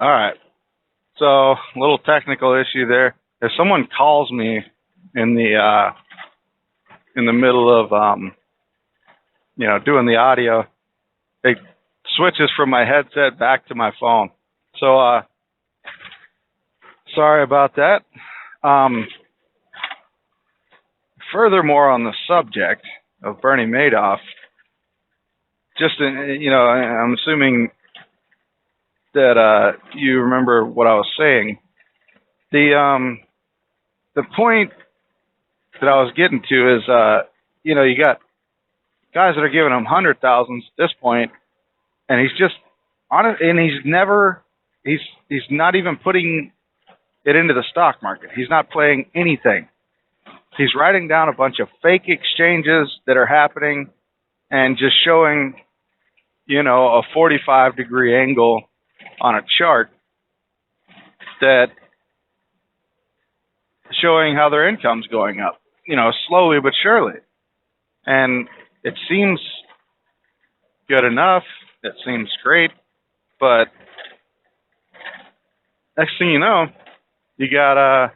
All right. So, a little technical issue there. If someone calls me in the middle of doing the audio, it switches from my headset back to my phone. So, sorry about that. Furthermore, on the subject of Bernie Madoff, I'm assuming that you remember what I was saying. The point that I was getting to is, you got guys that are giving him 100,000s at this point, and he's just on it, and he's not even putting it into the stock market. He's not playing anything. He's writing down a bunch of fake exchanges that are happening and just showing, a 45-degree angle on a chart that showing how their income's going up, slowly but surely. And it seems good enough. It seems great. But next thing you know, you got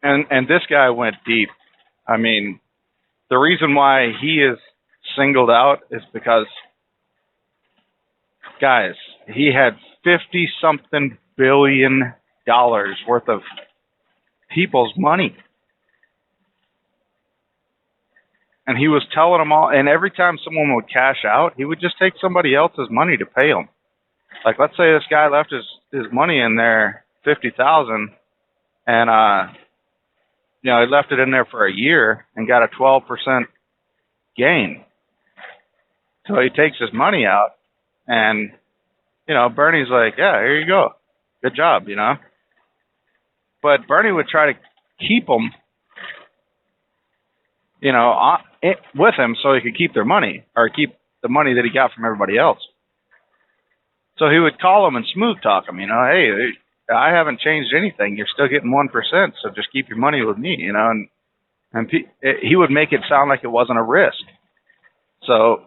and this guy went deep. I mean, the reason why he is singled out is because, guys, he had 50-something billion dollars worth of people's money. And he was telling them all, and every time someone would cash out, he would just take somebody else's money to pay them. Like, let's say this guy left his money in there, 50,000, and he left it in there for a year and got a 12% gain. So he takes his money out, and Bernie's like, yeah, here you go, good job, But Bernie would try to keep them, with him so he could keep their money, or keep the money that he got from everybody else. So he would call them and smooth talk them, hey, I haven't changed anything. You're still getting 1%, so just keep your money with me, and he would make it sound like it wasn't a risk. So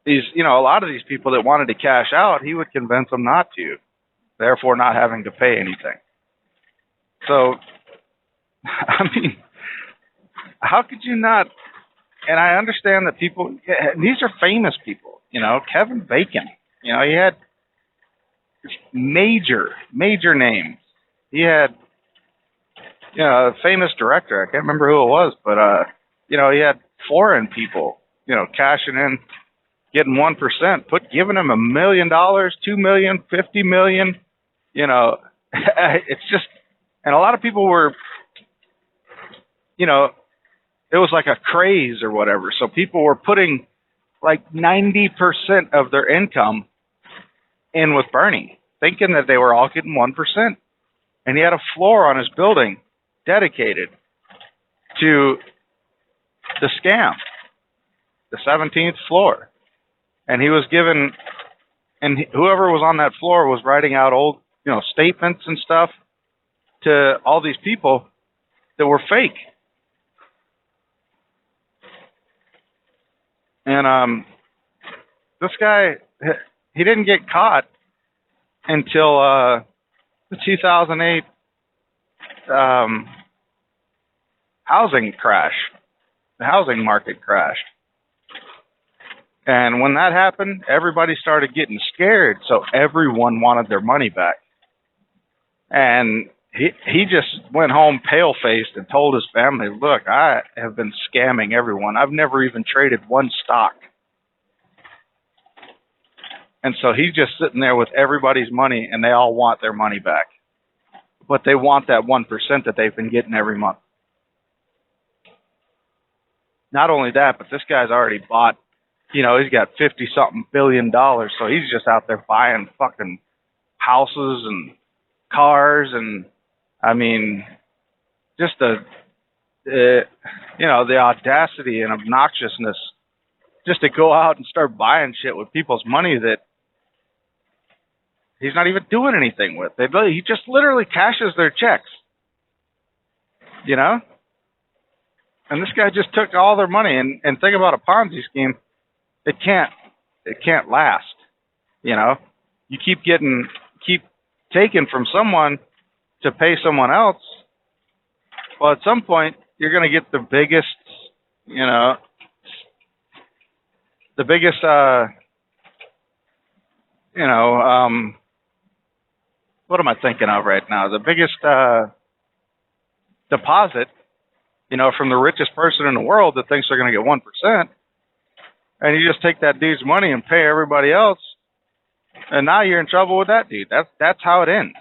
these, a lot of these people that wanted to cash out, he would convince them not to, therefore not having to pay anything. So, I mean, how could you not? And I understand that people, these are famous people, Kevin Bacon, he had major names. He had, a famous director. I can't remember who it was, but, he had foreign people, cashing in, getting 1%, giving him $1 million, $2 million, $50 million, it's just, and a lot of people were, it was like a craze or whatever. So people were putting like 90% of their income in with Bernie, thinking that they were all getting 1%. And he had a floor on his building dedicated to the scam, the 17th floor. And he was given, and whoever was on that floor was writing out old, statements and stuff to all these people that were fake. And this guy, he didn't get caught until the 2008 housing crash. The housing market crashed. And when that happened, everybody started getting scared, so everyone wanted their money back. And he just went home pale-faced and told his family, look, I have been scamming everyone. I've never even traded one stock. And so he's just sitting there with everybody's money, and they all want their money back. But they want that 1% that they've been getting every month. Not only that, but this guy's already bought, he's got 50-something billion dollars, so he's just out there buying fucking houses and cars, and I mean, just the audacity and obnoxiousness just to go out and start buying shit with people's money that he's not even doing anything with. He just literally cashes their checks, And this guy just took all their money. And think about a Ponzi scheme. It can't last, you keep taking from someone to pay someone else. Well, at some point, you're going to get the biggest, what am I thinking of right now? The biggest deposit, from the richest person in the world that thinks they're going to get 1%. And you just take that dude's money and pay everybody else. And now you're in trouble with that dude. That's how it ends.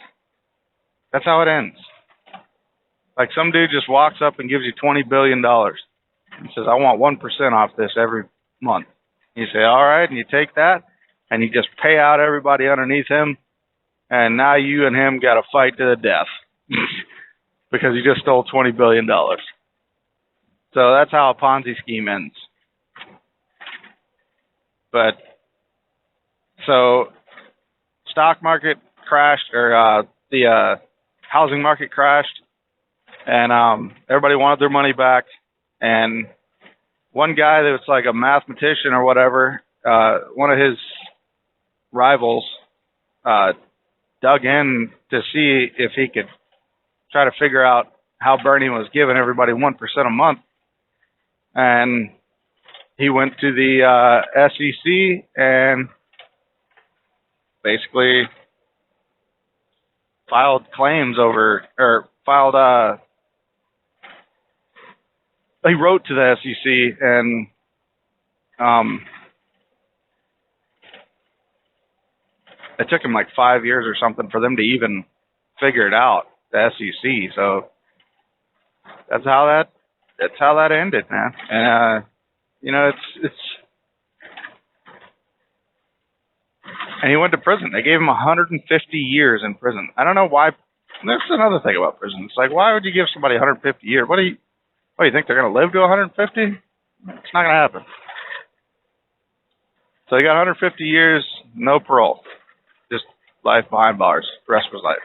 That's how it ends. Like some dude just walks up and gives you $20 billion and says, I want 1% off this every month. You say, all right, and you take that and you just pay out everybody underneath him. And now you and him got to fight to the death because you just stole $20 billion. So that's how a Ponzi scheme ends. But so stock market crashed, or the housing market crashed, and everybody wanted their money back. And one guy that was like a mathematician or whatever, one of his rivals dug in to see if he could try to figure out how Bernie was giving everybody 1% a month. And he went to the SEC and basically filed claims he wrote to the SEC and it took him like 5 years or something for them to even figure it out, the SEC. So that's how that ended, man. And it's and he went to prison. They gave him 150 years in prison. I don't know why. That's another thing about prison. It's like, why would you give somebody 150 years? What do you think they're going to live to 150? It's not going to happen. So he got 150 years, no parole, just life behind bars, the rest of his life.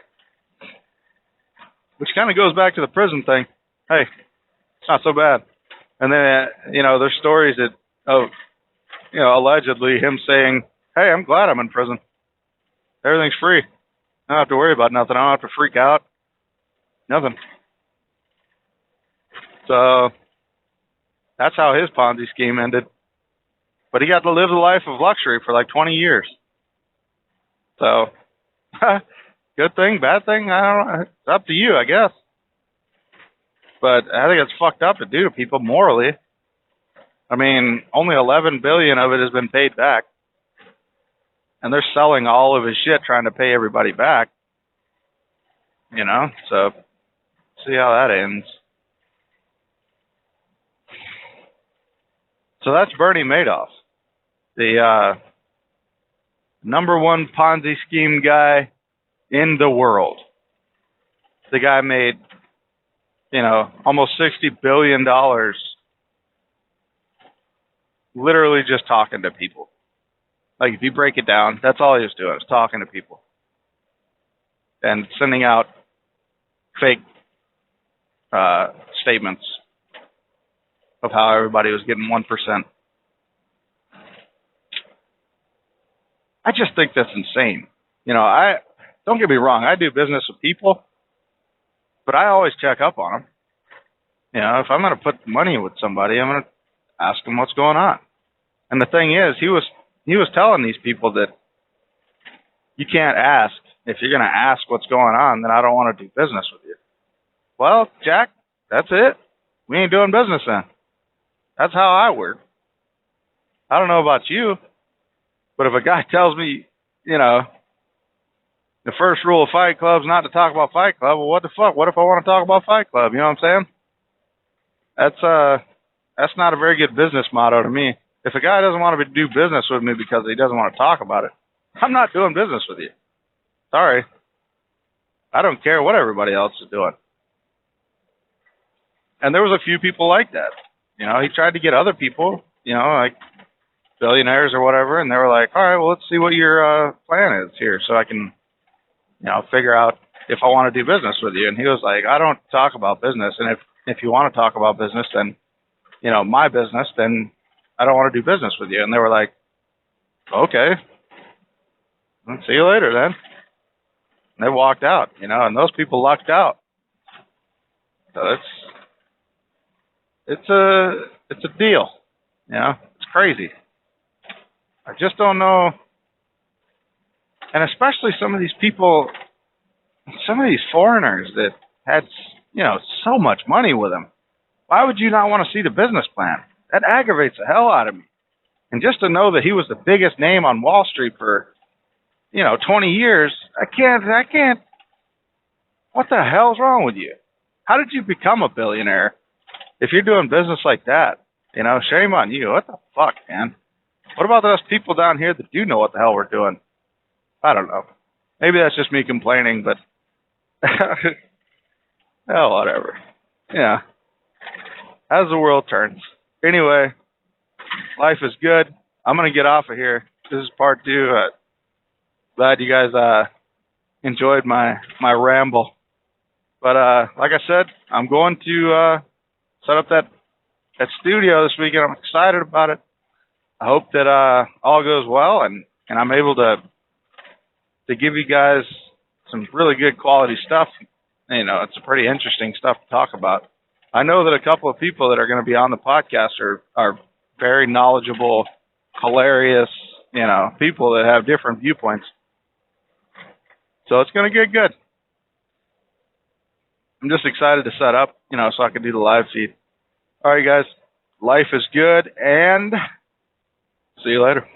Which kind of goes back to the prison thing. Hey, it's not so bad. And then, there's stories of allegedly him saying, hey, I'm glad I'm in prison. Everything's free. I don't have to worry about nothing. I don't have to freak out. Nothing. So that's how his Ponzi scheme ended. But he got to live the life of luxury for like 20 years. So, good thing, bad thing, I don't know. It's up to you, I guess. But I think it's fucked up to do to people morally. I mean, only $11 billion of it has been paid back. And they're selling all of his shit trying to pay everybody back. So see how that ends. So that's Bernie Madoff, the number one Ponzi scheme guy in the world. The guy made, almost $60 billion literally just talking to people. Like, if you break it down, that's all he was doing, was talking to people. And sending out fake statements of how everybody was getting 1%. I just think that's insane. Don't get me wrong, I do business with people, but I always check up on them. If I'm going to put money with somebody, I'm going to ask them what's going on. And the thing is, he was telling these people that you can't ask. If you're going to ask what's going on, then I don't want to do business with you. Well, Jack, that's it. We ain't doing business then. That's how I work. I don't know about you, but if a guy tells me, the first rule of Fight Club is not to talk about Fight Club, well, what the fuck? What if I want to talk about Fight Club? You know what I'm saying? That's not a very good business motto to me. If a guy doesn't want to do business with me because he doesn't want to talk about it, I'm not doing business with you. Sorry. I don't care what everybody else is doing. And there was a few people like that. He tried to get other people, like billionaires or whatever, and they were like, all right, well, let's see what your plan is here so I can, figure out if I want to do business with you. And he was like, I don't talk about business. And if you want to talk about business, then, my business, then I don't want to do business with you. And they were like, okay. see you later then. And they walked out, and those people lucked out. So it's a deal, It's crazy. I just don't know, and especially some of these people, some of these foreigners that had, so much money with them. Why would you not want to see the business plan? That aggravates the hell out of me. And just to know that he was the biggest name on Wall Street for, 20 years, I can't. What the hell's wrong with you? How did you become a billionaire if you're doing business like that? Shame on you. What the fuck, man? What about those people down here that do know what the hell we're doing? I don't know. Maybe that's just me complaining, but hell, whatever. Yeah. As the world turns. Anyway, life is good. I'm going to get off of here. This is part 2. Glad you guys enjoyed my ramble. But like I said, I'm going to set up that studio this weekend. I'm excited about it. I hope that all goes well and I'm able to give you guys some really good quality stuff. It's pretty interesting stuff to talk about. I know that a couple of people that are going to be on the podcast are very knowledgeable, hilarious, people that have different viewpoints. So it's going to get good. I'm just excited to set up, so I can do the live feed. All right, guys. Life is good, and see you later.